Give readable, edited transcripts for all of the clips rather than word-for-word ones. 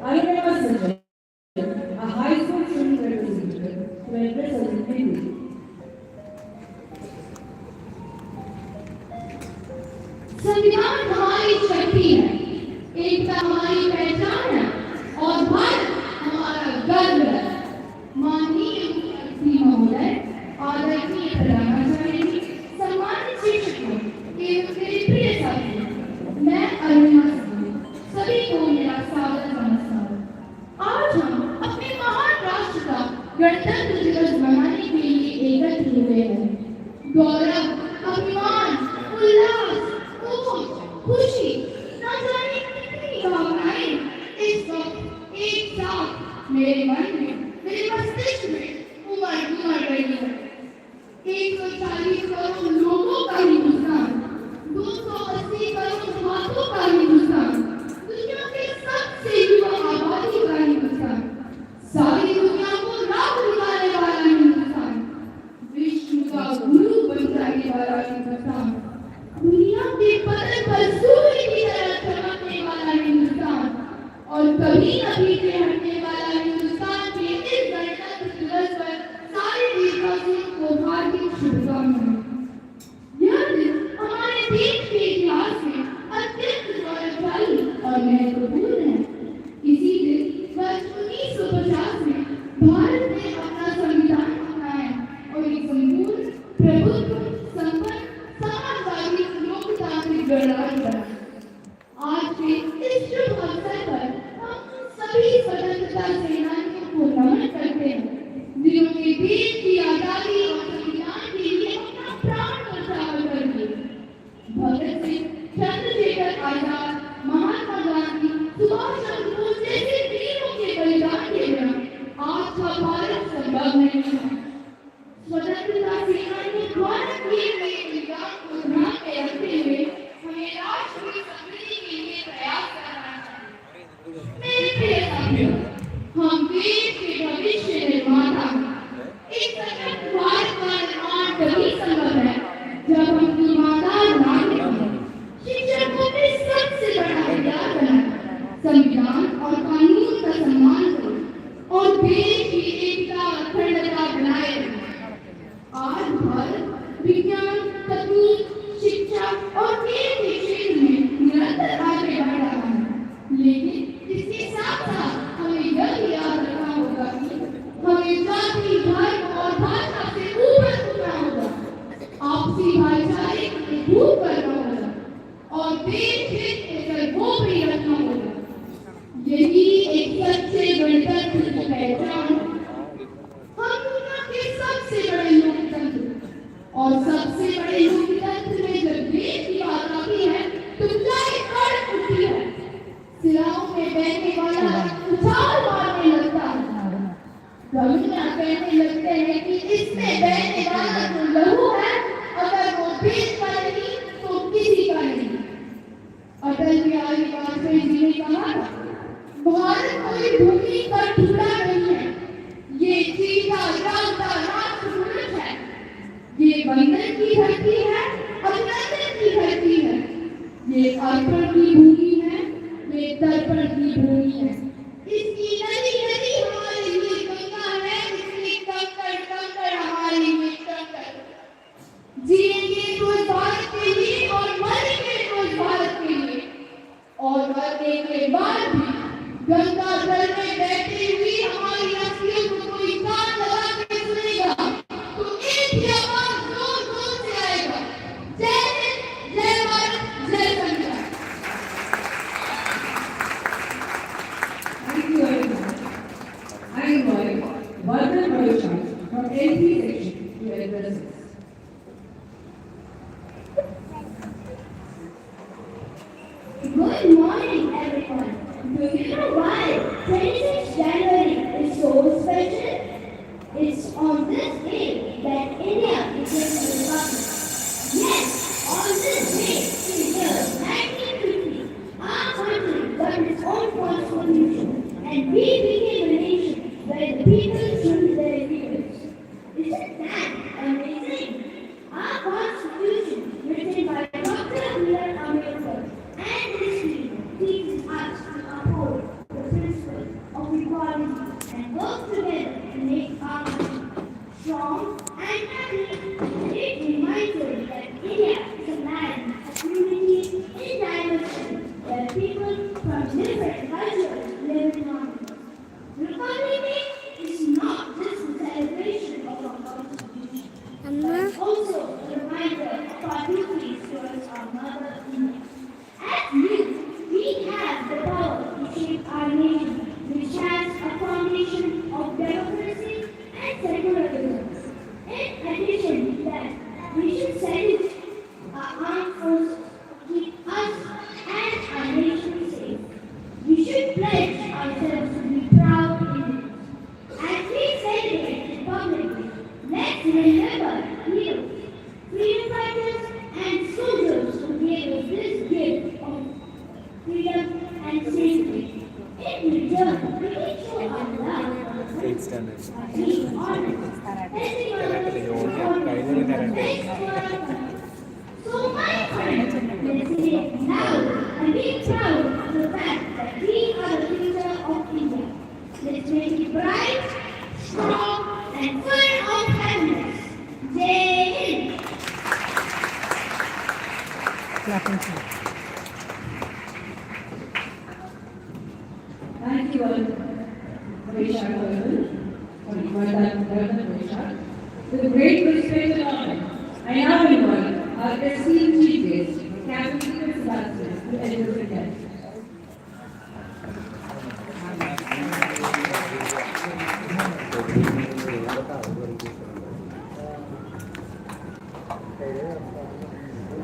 I would never suggest a high school student representative to address us in Hindi. संविधान हमारी शक्ति है, एकता हमारी पहचान है और भारत हमारा गर्व है। माननीय मुख्यमंत्री महोदय, आदरणीय प्रधानाचार्य, सम्मानित शिक्षकों एवं मेरे प्रिय साथियों, मैं अरुणिमा सभी को मेरा स्वागत नमस्कार। आज हम अपने महान राष्ट्र का गणतंत्र दिवस मनाने के लिए एकत्र हुए हैं। गौरव, अभिमान, उल्लास, खुशी, न जाने कितनी भावनाएं इस वक्त एक साथ मेरे मन में, मेरे मस्तिष्क में उमड़ रही है। 140 करोड़ लोगों का हिंदुस्तान, 280 करोड़ हाथों का हिंदुस्तान, दुनिया के सबसे युवा आबादी का हिंदुस्तान, सारी दुनिया को राह दिखाने वाला हिंदुस्तान, विश्व का गुरु बन जाने वाला हिंदुस्तान, दुनिया के पतन पर सूर्य की तरह चमकने वाला हिंदुस्तान और कभी न पीछे हटने वाला हिंदुस्तान के इस गणतंत्र दिवस पर सारे देशवासियों को हार्दिक शुभकामनाएं। यह दिन हमारे देश के इतिहास में अत्यंत गौरवशाली और महत्वपूर्ण है। इसी दिन वर्ष 1950 में भारत ने अपना संविधान अपनाया और एक संपूर्ण प्रभुत्व संपन्न समाजवादी लोकतांत्रिक गणराज्य बना। आज के इस शुभ अवसर पर हम सभी स्वतंत्रता सेनानियों को नमन करते हैं, जिन्होंने देश की आजादी और संविधान के लिए अपना प्राण न्यौछावर कर दिए। भगत सिंह, चंद्रशेखर आजाद, महात्मा गांधी, सुभाष चंद्र बोस जैसे वीरों के बलिदान के बिना आज का भारत संभव नहीं था। स्वतंत्रता सेनानियों द्वारा किए गए बलिदान को ध्यान में रखते हुए हमें राष्ट्र की समृद्धि के लिए प्रयास करना चाहिए। मेरे प्रिय साथियों, हम देश के भविष्य निर्माता हैं। एक सशक्त भारत का निर्माण तभी संभव है जब हम ईमानदार नागरिक हैं, शिक्षकों में सबसे बड़ा हथियार बनाएं, संविधान और कानून का सम्मान करें और देश की एकता और अखंडता बनाए रखें। आज भारत विज्ञान, तकनीक, शिक्षा और खेल के क्षेत्र में निरंतर आगे बढ़ रहा है, लेकिन इसके साथ साथ हमें यह याद रखना होगा कि हमें जाति, धर्म और भाषा से ऊपर उठना होगा, आपसी भाईचारे को खूब करना होगा और देश हित को सर्वोपरि रखना होगा। यही एक सच्चे गणतंत्र की पहचान है। हम दुनिया के सबसे बड़े लोकतंत्र और सबसे बड़े लोकतंत्र में जब देश की बात आती है तो चाहे कड़क उठती है, सिराओं में बहने वाला उछाल मारने लगता है। गवैया कहने लगते हैं कि इसमें बहने वाला जो लहू है, अगर वो देश का नहीं तो किसी का नहीं। अटल बिहारी वाजपेयी जी ने कहा था, भारत कोई भूमि का टुकड़ा नहीं है, ये सीधा रास्ता राष्ट्र है, ये बंधन की धरती है, अभिनंदन की धरती है, ये अर्पण की भूमि है, ये तर्पण की भूमि है। इसकी नदी नदी हमारे लिए गंगा है, इसकी कंकड़ कंकड़ हमारे लिए कंकड़। जिएंगे तो भारत के लिए और मरेंगे तो भारत के लिए, और मरने के बाद भी गंगा जल में बैठी हुई हमारी अस्थियों को कोई कान लगा के सुनेगा तो एक ही आवाज जोर जोर से आएगा, जय हिंद, जय भारत, जय संविधान। Thank you very much. I invite Varman Bharucha from LP section to address us. Good morning, everyone. Do you know why 26 January is so special? It's on this day that India became a republic. Yes, on this day in the year 1950, our country got its own constitution and we became a nation where the people choose their leaders. Isn't that amazing? Our constitution, written by Dr. B.R. Ambedkar and his team, teaches us to uphold the principles 8th standard. We honor Karate, yoga, kailan karate. So my friends, let's say it loud and be proud of the fact that we are the future of India. Let's make it bright, strong, and full of happiness. Jai Hind. Thank you all, Vaishak with great respect and honor, I now invite our esteemed chief guest, Captain Thrissur to enter the guest.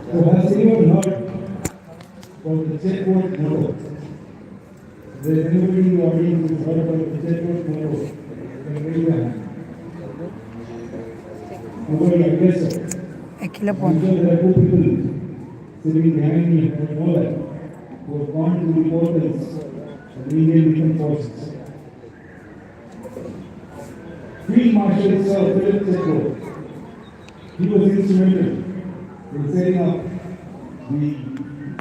So has anyone heard about the checkpoint motto? There is anybody in the audience who has heard about the checkpoint motto? Can raise your hand. Nobody, I guess so. I'm sure there are 2 people sitting behind me who know that, who have gone to the portals of the Indian Defence Forces. Field Marshal Sir Philip Chekro, he was instrumental in setting up the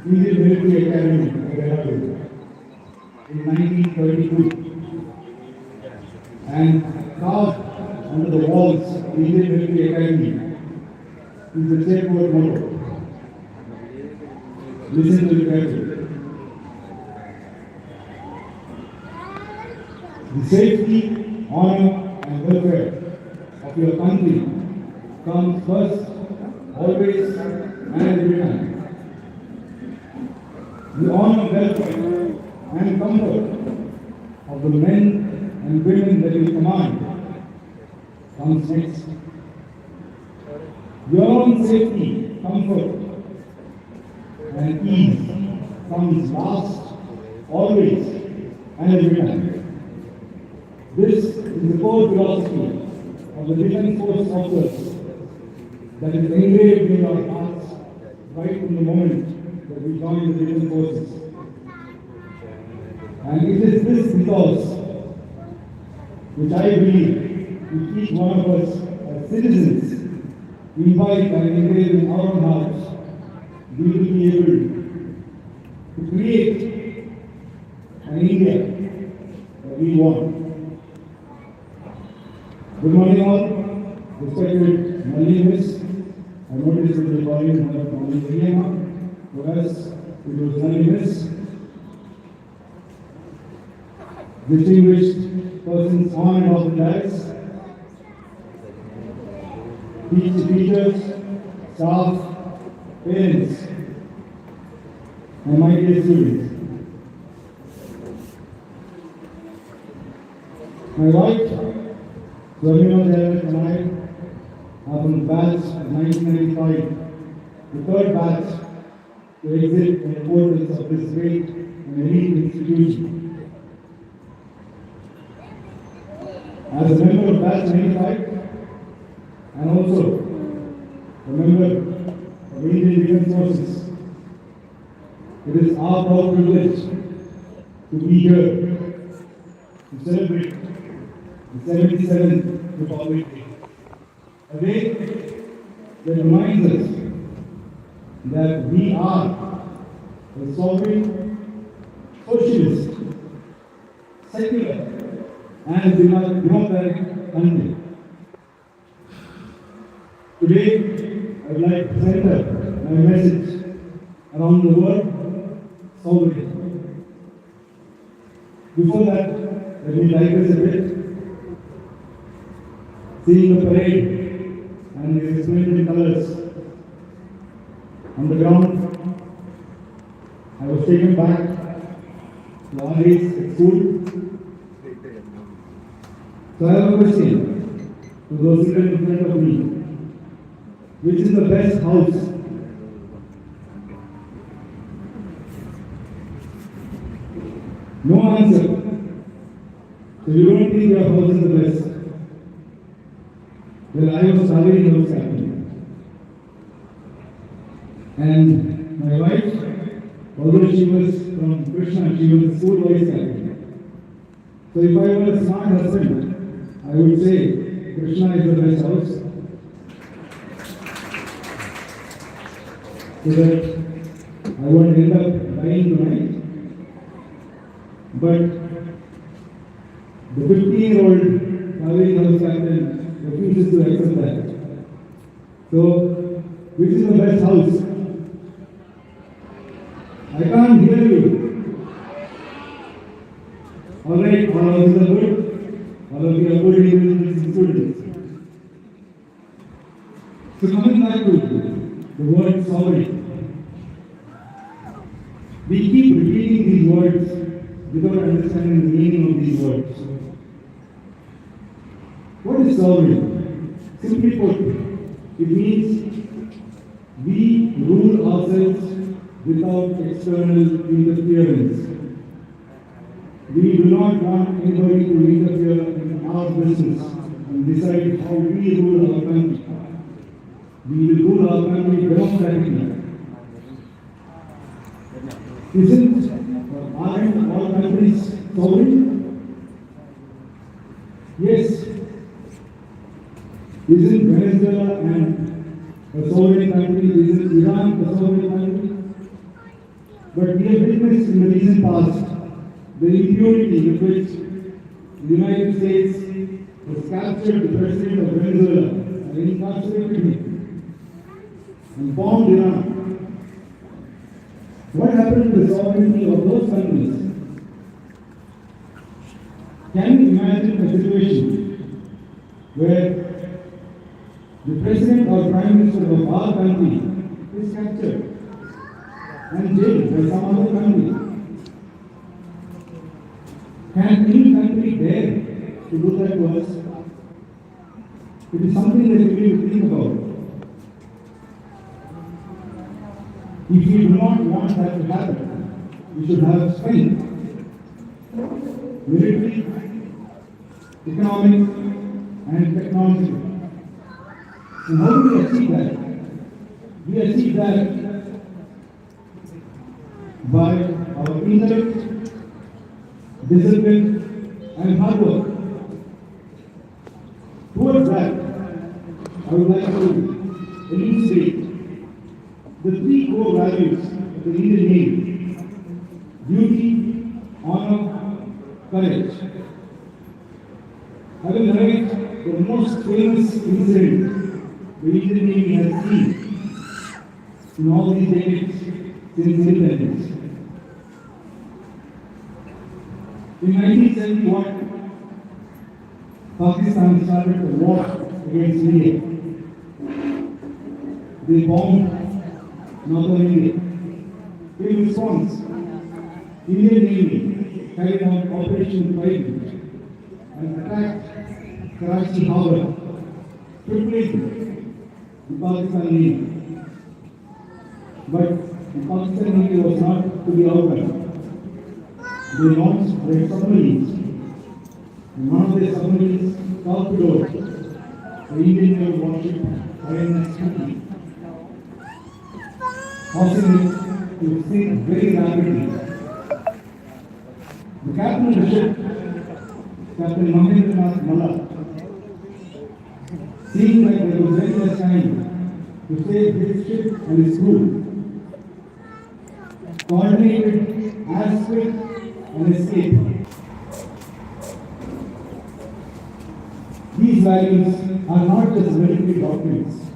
Indian Military Academy at Dehradun in 1932 and carved under the walls of the Indian Military Academy is the checkpoint motto. Listen to it carefully. The safety, honor and welfare of your country comes first, always and every time. The honor, welfare and comfort of the men and women that you command comes next. Your own safety, comfort and ease comes last, always and every time. This is the core philosophy of the Defence Force officers that is engraved in our hearts right from the moment that we join the Defence Forces. And it is this ethos which I believe if each one of us as citizens invite and engrave in our own hearts, we will be able to create an India that we want. Good morning all, respected Malay I noticed that the volume of Malay for us it was Malay distinguished persons on and off the dais, teachers, staff, parents, and my dear students. My wife, Swamina Dev and I are from the batch of 1995, the third batch to exit the portals of this great and elite institution. As a member of batch 95 and also a member of the Indian Defence Forces, it is our proud privilege to be here to celebrate the 77th Republic Day. A day that reminds us that we are a sovereign, socialist, secular, and democratic country. Today, I would like to center my message around the word sovereign. Before that, let me digress a bit. Seeing the parade and the splendid colors on the ground, I was taken back to our days at school. So I have a question to those seated in front of me. Which is the best house? No answer. So you don't think your house is the best. Well, I was studying house captain. And my wife, although she was from Krishna, she was the school vice captain. So if I were a smart husband, I would say Krishna is the best house. So that I won't end up dying tonight. But the 15-year-old Kaveri house captain refuses to accept that. So, which is the best house? I can't hear you. Alright, all of you are good. All of you are good in students. So coming back to the word sovereign. We keep repeating these words without understanding the meaning of these words. What is sovereign? Simply put, it means we rule ourselves without external interference. We do not want anybody to interfere in our business and decide how we rule our country. We will rule our country democratically. Aren't all countries sovereign? Yes. Isn't Venezuela and a sovereign country? Isn't Iran a sovereign country? But we have witnessed in the recent past the impunity with which the United States has captured the president of Venezuela and incarcerated him and bombed Iran. What happened to the sovereignty of those countries? Can you imagine a situation where the president or prime minister of our country is captured and jailed by some other country? Can any country dare to do that to us? It is something that we need to think about. If we do not want that to happen, we should have strength, military, economic, and technology. And how do we achieve that? We achieve that by our intellect, discipline, and hard work. Towards that, I would like to elucidate the three core values of the Indian Navy: duty, honor, courage. I will narrate the most famous incident the Indian Navy has seen in all these decades since independence. In 1971, Pakistan started a war against India. They bombed northern India. In response, Indian Navy carried out Operation Trident and attacked Karachi Harbor, crippling the Pakistan Navy. But the Pakistan Navy was not to be outdone. They launched their submarines, and one of their submarines torpedoed the Indian Navy warship INS Cookie, causing it to sink very rapidly. The captain of the ship, Captain Mahendranath Malla, seeing that there was very less time to save his ship and his crew, coordinated as quick and escape. These values are not just military doctrines.